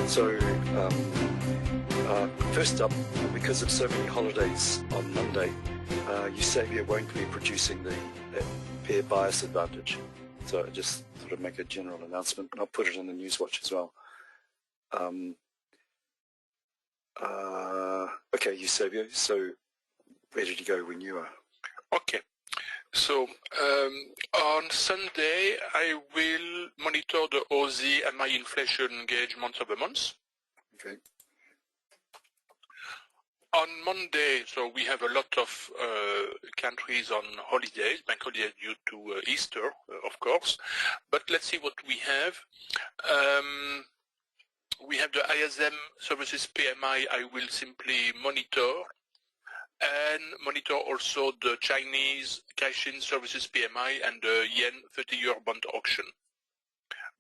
So, first up, because of so many holidays on Monday, Eusebia won't be producing the pair bias advantage. So I just sort of make a general announcement, and I'll put it in the NewsWatch as well. Okay, Eusebia, so where did you go when you are? Okay. So on Sunday, I will monitor the Aussie and my inflation gauge month over month. Okay. On Monday, so we have a lot of countries on holidays, bank holidays due to Easter, of course. But let's see what we have. We have the ISM services PMI. I will simply monitor. And monitor also the Chinese cash-in services PMI and the yen 30-year bond auction.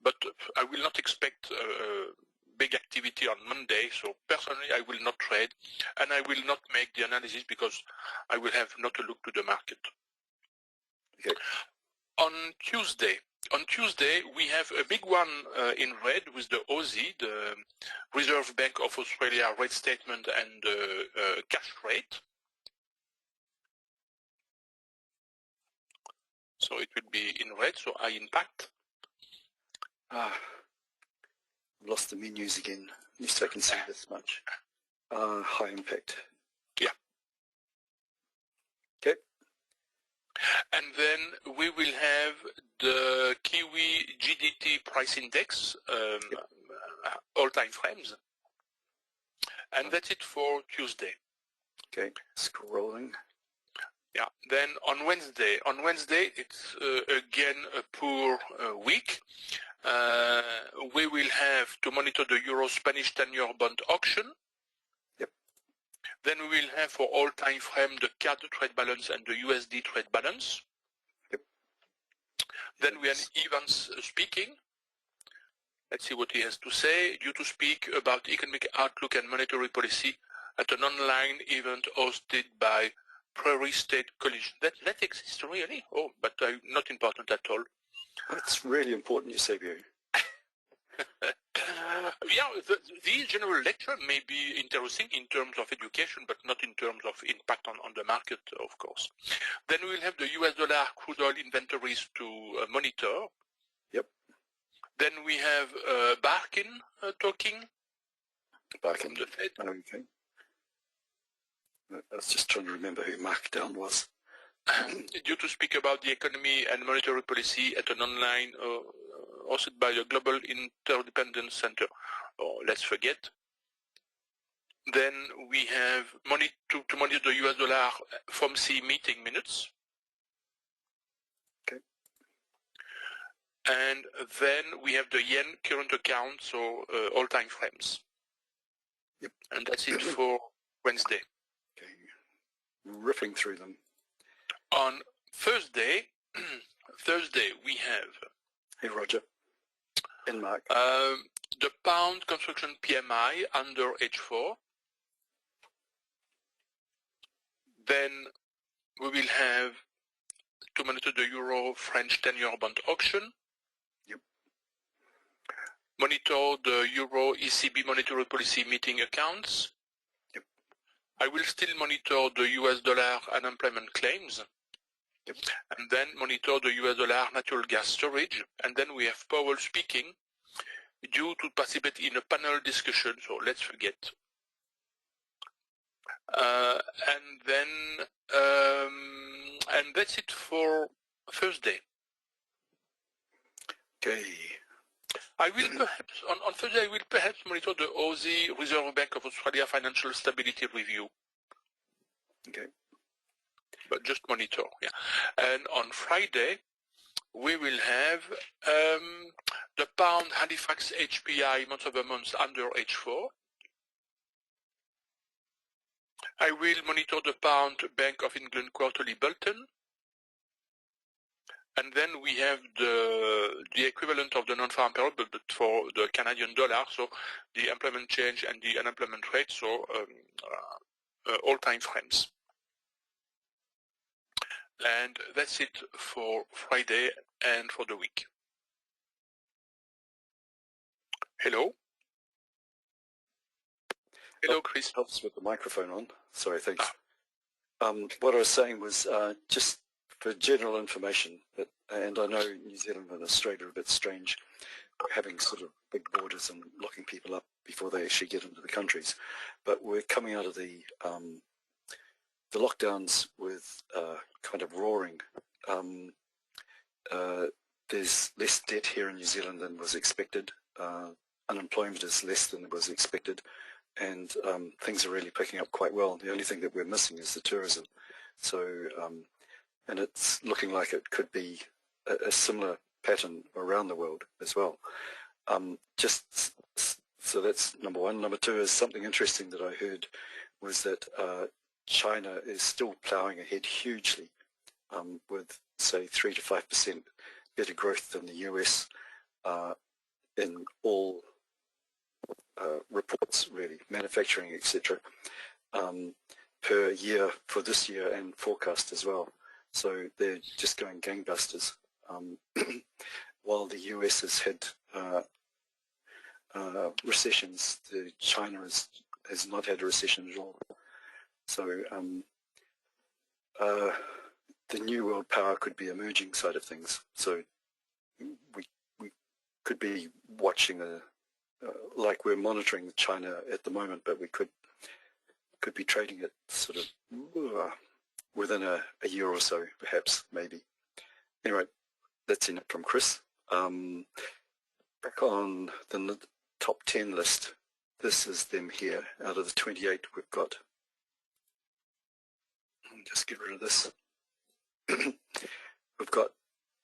But I will not expect big activity on Monday, so personally I will not trade, and I will not make the analysis because I will have not a look to the market. Okay. On Tuesday we have a big one in red with the Aussie, the Reserve Bank of Australia rate statement and the cash rate. So it will be in red, so high impact. I've lost the menus again. At least I can see this much. High impact. Yeah. Okay. And then we will have the Kiwi GDT price index, all time frames. And that's it for Tuesday. Okay, scrolling. Yeah. Then on Wednesday it's again a poor week. We will have to monitor the Euro Spanish 10-year bond auction. Yep. Then we will have for all time frame the CAD trade balance and the USD trade balance. Yep. Then we have Evans speaking. Let's see what he has to say. Due to speak about economic outlook and monetary policy at an online event hosted by Prairie State College. That exists really? Oh, but not important at all. That's really important, Eusebio. Yeah, the general lecture may be interesting in terms of education, but not in terms of impact on the market, of course. Then we will have the US dollar crude oil inventories to monitor. Yep. Then we have Barkin talking. Barkin. The Fed. Okay. I was just trying to remember who Markdown was. Due to speak about the economy and monetary policy at an online hosted by the Global Interdependence Center. Oh, let's forget. Then we have to monitor the US dollar FOMC meeting minutes. Okay. And then we have the yen current account, so all time frames. Yep. And that's it for Wednesday. Okay. Ripping through them. On Thursday we have. Hey, Roger. And Mark. The pound construction PMI under H4. Then we will have to monitor the Euro French 10-year bond auction. Yep. Monitor the Euro ECB monetary policy meeting accounts. Yep. I will still monitor the US dollar unemployment claims. Yep. And then monitor the US dollar natural gas storage. And then we have Powell speaking due to participate in a panel discussion, so let's forget. And that's it for Thursday. Okay. I will perhaps, on Thursday, I will perhaps monitor the Aussie Reserve Bank of Australia Financial Stability Review. Okay. But just monitor, yeah. And on Friday, we will have the pound Halifax HPI month over month under H4. I will monitor the pound Bank of England quarterly bulletin. And then we have the equivalent of the non-farm payroll, but for the Canadian dollar, so the employment change and the unemployment rate, so all time frames. And that's it for Friday and for the week. Hello? Hello, Chris. Helps with the microphone on. Sorry, thanks. What I was saying was just for general information, and I know New Zealand and Australia are a bit strange, having sort of big borders and locking people up before they actually get into the countries. But we're coming out of the lockdowns with kind of roaring. There's less debt here in New Zealand than was expected. Unemployment is less than was expected, and things are really picking up quite well. The only thing that we're missing is the tourism. So, and it's looking like it could be a similar pattern around the world as well. So that's number one. Number two is something interesting that I heard was that China is still ploughing ahead hugely with, say, 3 to 5% better growth than the US in all reports, really, manufacturing, etc., per year for this year and forecast as well. So they're just going gangbusters. While the US has had recessions, China has not had a recession at all. So the new world power could be emerging side of things. So we could be watching like we're monitoring China at the moment, but we could be trading it sort of within a year or so, perhaps, maybe. Anyway, that's enough from Chris. Back on the top 10 list, this is them here. Out of the 28 we've got, just get rid of this. We've got,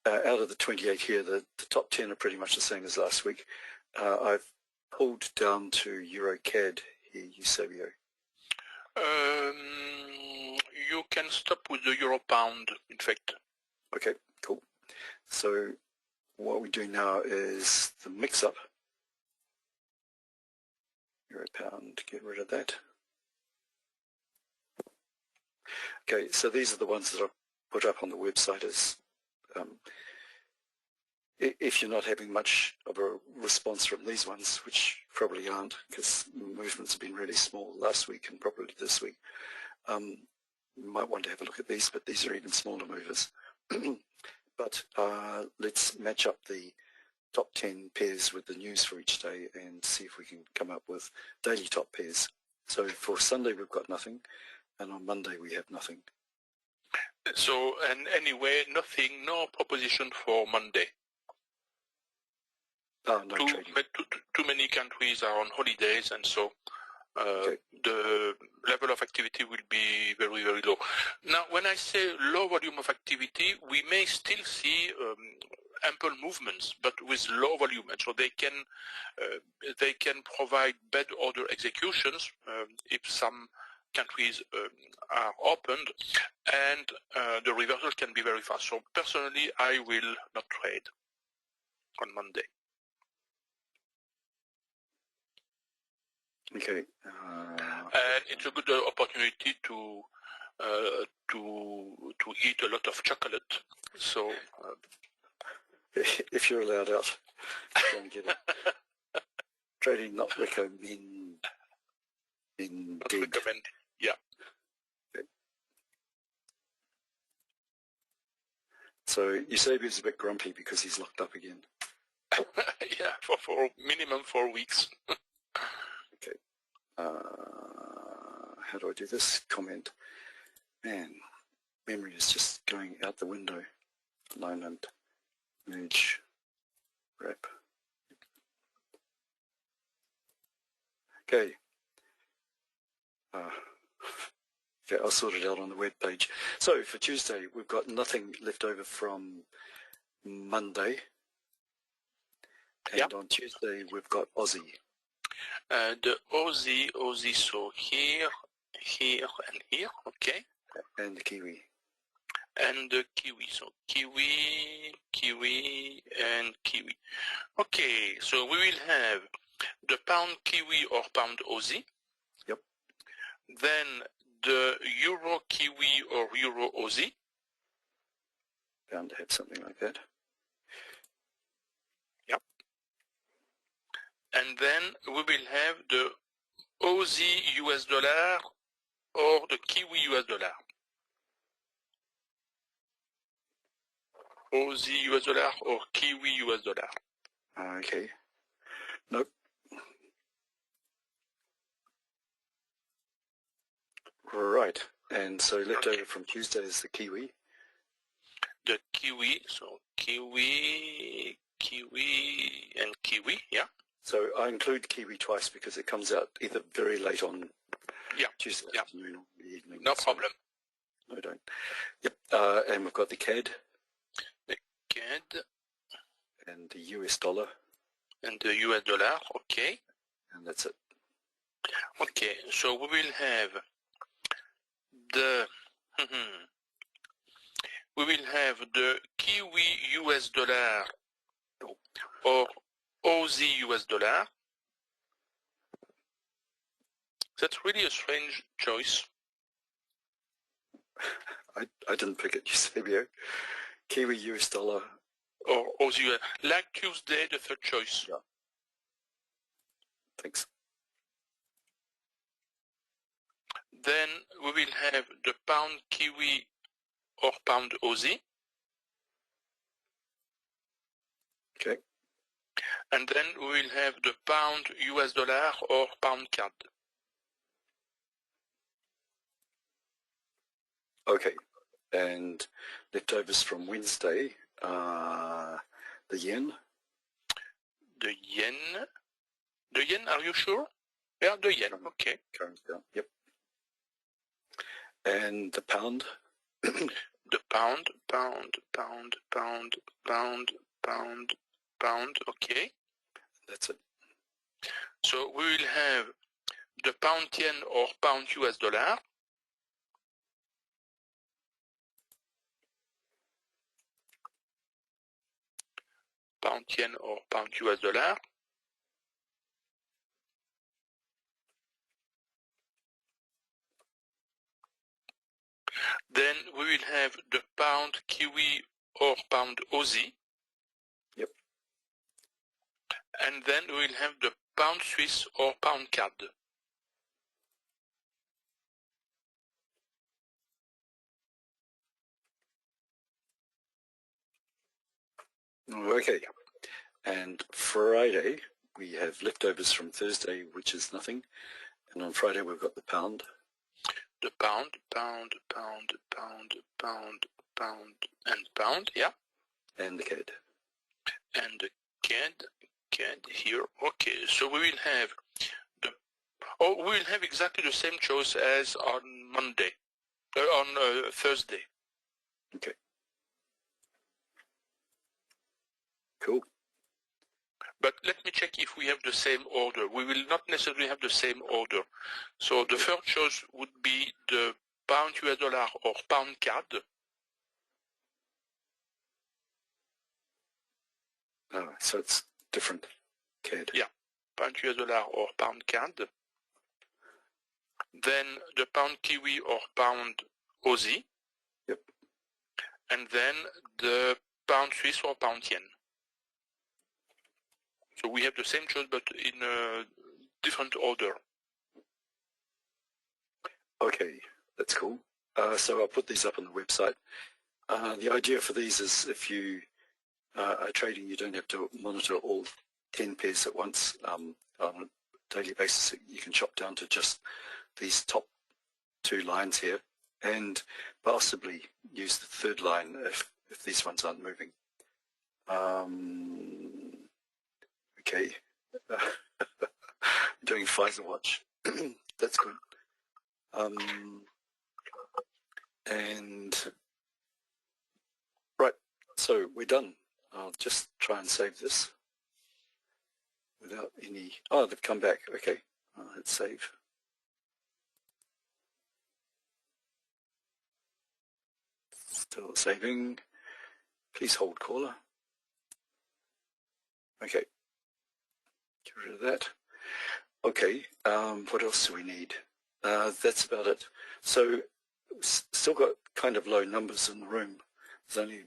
out of the 28 here, the top 10 are pretty much the same as last week. I've pulled down to EuroCAD here, Eusebio. You can stop with the Euro Pound, in fact. Okay, cool. So what we do now is the mix-up. Euro Pound, get rid of that. Okay, so these are the ones that I've put up on the website as if you're not having much of a response from these ones, which probably aren't, because movements have been really small last week and probably this week, you might want to have a look at these, but these are even smaller movers. But let's match up the top 10 pairs with the news for each day and see if we can come up with daily top pairs. So for Sunday we've got nothing, and on Monday we have nothing. So, and anyway, nothing, no proposition for Monday. Oh, no trading. Too many countries are on holidays, and so Okay. the level of activity will be very, very low. Now, when I say low volume of activity, we may still see ample movements, but with low volume, and so they can provide bad order executions if some countries are opened, and the reversal can be very fast. So personally, I will not trade on Monday. Okay. And it's a good opportunity to eat a lot of chocolate. So if you're allowed out, go and get it. Trading not recommended. not recommend. Yeah. Okay. So Eusebio's a bit grumpy because he's locked up again. Yeah, for minimum 4 weeks. Okay. How do I do this? Comment. Man, memory is just going out the window. Alignment. Merge. Wrap. Okay. Okay, I'll sort it out on the web page. So for Tuesday, we've got nothing left over from Monday. And Yep. on Tuesday, we've got Aussie. The Aussie, so here, and here, okay. And the Kiwi. And the Kiwi, so Kiwi, and Kiwi. Okay, so we will have the pound Kiwi or pound Aussie. Yep. Then the Euro Kiwi or Euro Aussie. Bound to have something like that. Yep. And then we will have the Aussie US dollar or the Kiwi US dollar? Aussie US dollar or Kiwi US dollar? Okay. Nope. Right. And so left over from Tuesday is the Kiwi. The Kiwi, so Kiwi, and Kiwi, yeah. So I include Kiwi twice because it comes out either very late on Tuesday afternoon or the evening. No problem. No, don't. Yep. And we've got the CAD. The CAD. And the US dollar. And the US dollar, okay. And that's it. Okay, so we will have the Kiwi US dollar or Aussie US dollar. That's really a strange choice. I didn't pick it, Eusebio. Kiwi US dollar. Or Aussie US, like Tuesday, the third choice. Yeah. Thanks. Then we will have the pound Kiwi or pound Aussie. Okay. And then we will have the pound US dollar or pound CAD. Okay. And leftovers from Wednesday, the yen. The yen. The yen, are you sure? Yeah, the yen, okay. Current, yeah. Yep. And the pound. The pound, okay. That's it. So we will have the pound yen or pound US dollar. Pound yen or pound US dollar. Then we will have the pound Kiwi or pound Aussie. Yep. And then we will have the pound Swiss or pound CAD. Okay. And Friday, we have leftovers from Thursday, which is nothing. And on Friday, we've got the pound. The pound, yeah. And the CAD. And the CAD here. Okay, so we will have we will have exactly the same choice as on Monday, on Thursday. Okay. Cool. But let me check if we have the same order. We will not necessarily have the same order. So the first choice would be the pound US dollar or pound CAD. Oh, so it's different CAD. Yeah, pound US dollar or pound CAD. Then the pound Kiwi or pound Aussie. Yep. And then the pound Swiss or pound yen. So we have the same choice, but in a different order. Okay, that's cool. So I'll put these up on the website. The idea for these is if you are trading, you don't have to monitor all 10 pairs at once on a daily basis. You can chop down to just these top 2 lines here and possibly use the third line if these ones aren't moving. Okay. Doing Pfizer Watch. That's good. And right, so we're done. I'll just try and save this without any... Oh, they've come back. Okay, let's save. Still saving. Please hold caller. Okay, get rid of that. Okay, what else do we need? That's about it. So still got kind of low numbers in the room. There's only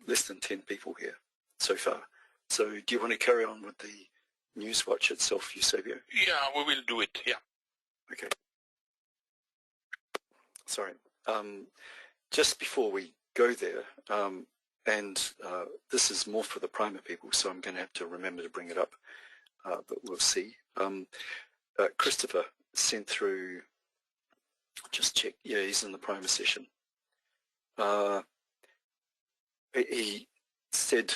less than 10 people here so far. So do you want to carry on with the NewsWatch itself, Eusebio? Yeah, we will do it, yeah. Okay. Sorry. Just before we go there, this is more for the primer people, so I'm going to have to remember to bring it up, but we'll see. Christopher sent through, just check, yeah, he's in the primer session. He said,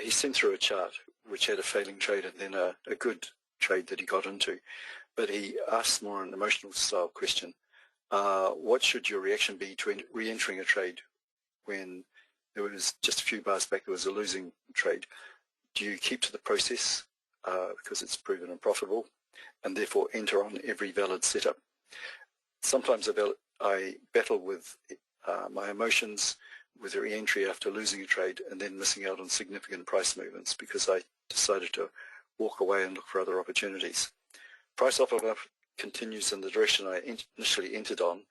he sent through a chart which had a failing trade and then a good trade that he got into, but he asked more an emotional style question. What should your reaction be to re-entering a trade when there was just a few bars back there was a losing trade? Do you keep to the process because it's proven unprofitable and therefore enter on every valid setup? Sometimes I battle with my emotions with a re-entry after losing a trade and then missing out on significant price movements because I decided to walk away and look for other opportunities. Price offer continues in the direction I initially entered on,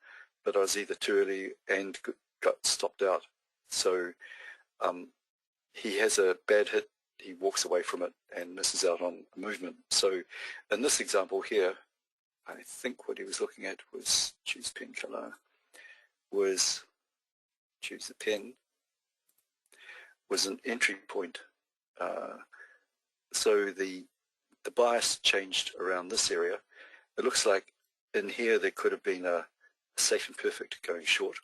but I was either too early and got stopped out. So he has a bad hit, he walks away from it and misses out on a movement. So in this example here, I think what he was looking at was choose pen color, was choose the pen, was an entry point. So the bias changed around this area. It looks like in here there could have been a safe and perfect going short,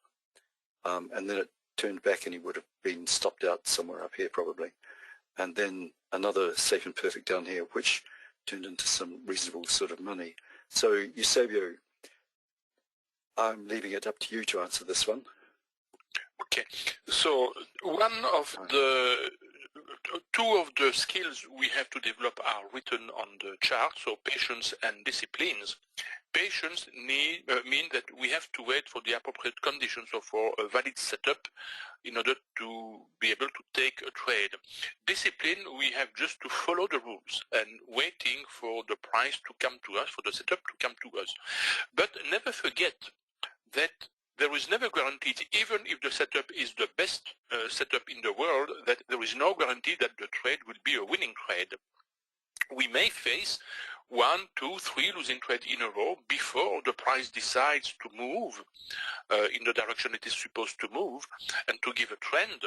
and then it turned back and he would have been stopped out somewhere up here probably, and then another safe and perfect down here which turned into some reasonable sort of money. So Eusebio, I'm leaving it up to you to answer this one. Okay, so two of the skills we have to develop are written on the chart, so patience and disciplines. Patience mean that we have to wait for the appropriate conditions or for a valid setup in order to be able to take a trade. Discipline, we have just to follow the rules and waiting for the price to come to us, for the setup to come to us. But never forget that there is never guaranteed, even if the setup is the best setup in the world, that there is no guarantee that the trade will be a winning trade. We may face 1, 2, 3 losing trades in a row before the price decides to move in the direction it is supposed to move and to give a trend,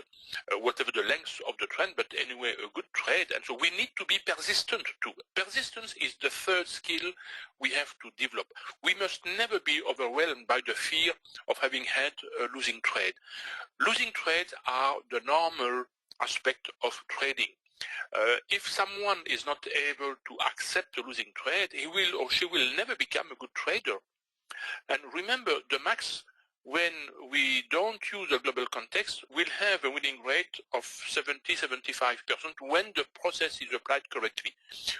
whatever the length of the trend, but anyway a good trade. And so we need to be persistent too. Persistence is the third skill we have to develop. We must never be overwhelmed by the fear of having had a losing trade. Losing trades are the normal aspect of trading. If someone is not able to accept a losing trade, he will or she will never become a good trader. And remember, the max, when we don't use a global context, will have a winning rate of 70–75% when the process is applied correctly,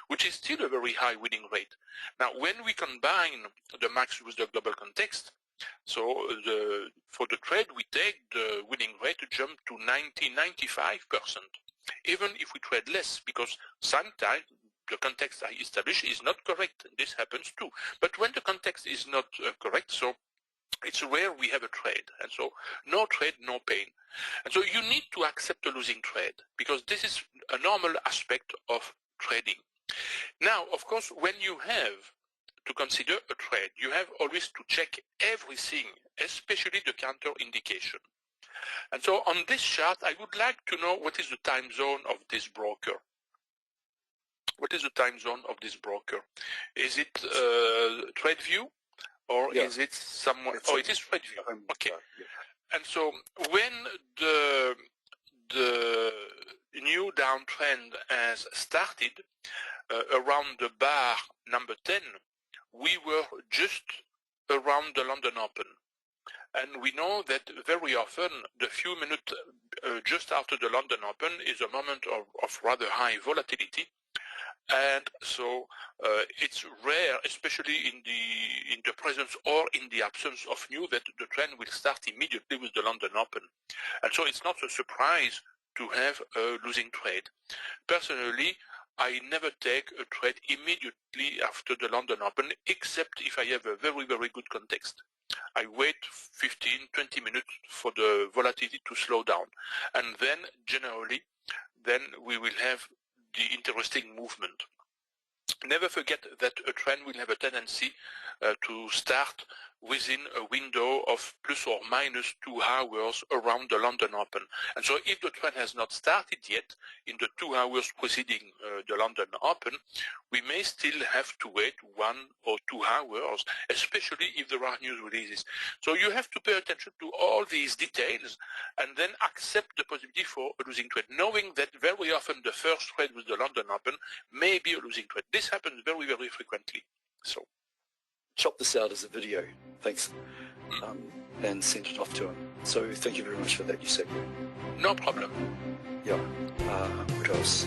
which is still a very high winning rate. Now, when we combine the max with the global context, so for the trade we take, the winning rate jump to 90–95%. Even if we trade less, because sometimes the context I establish is not correct. This happens too. But when the context is not correct, so it's rare we have a trade. And so no trade, no pain. And so you need to accept a losing trade, because this is a normal aspect of trading. Now, of course, when you have to consider a trade, you have always to check everything, especially the counter indication. And so on this chart, I would like to know what is the time zone of this broker. What is the time zone of this broker? Is it TradeView or is it someone? Oh, it is TradeView. Okay. And so when the new downtrend has started around the bar number 10, we were just around the London Open. And we know that very often the few minutes just after the London Open is a moment of rather high volatility. And so it's rare, especially in the presence or in the absence of news, that the trend will start immediately with the London Open. And so it's not a surprise to have a losing trade. Personally, I never take a trade immediately after the London Open, except if I have a very, very good context. I wait 15–20 minutes for the volatility to slow down. And then, generally, then we will have the interesting movement. never forget that a trend will have a tendency to start within a window of plus or minus 2 hours around the London Open. And so if the trend has not started yet in the 2 hours preceding the London Open, we may still have to wait 1 or 2 hours, especially if there are news releases. So you have to pay attention to all these details and then accept the possibility for a losing trade, knowing that very often the first trade with the London Open may be a losing trade. This happens very, very frequently. So chop this out as a video, thanks, and send it off to him. So thank you very much for that, Giuseppe. no problem. Yeah, what else?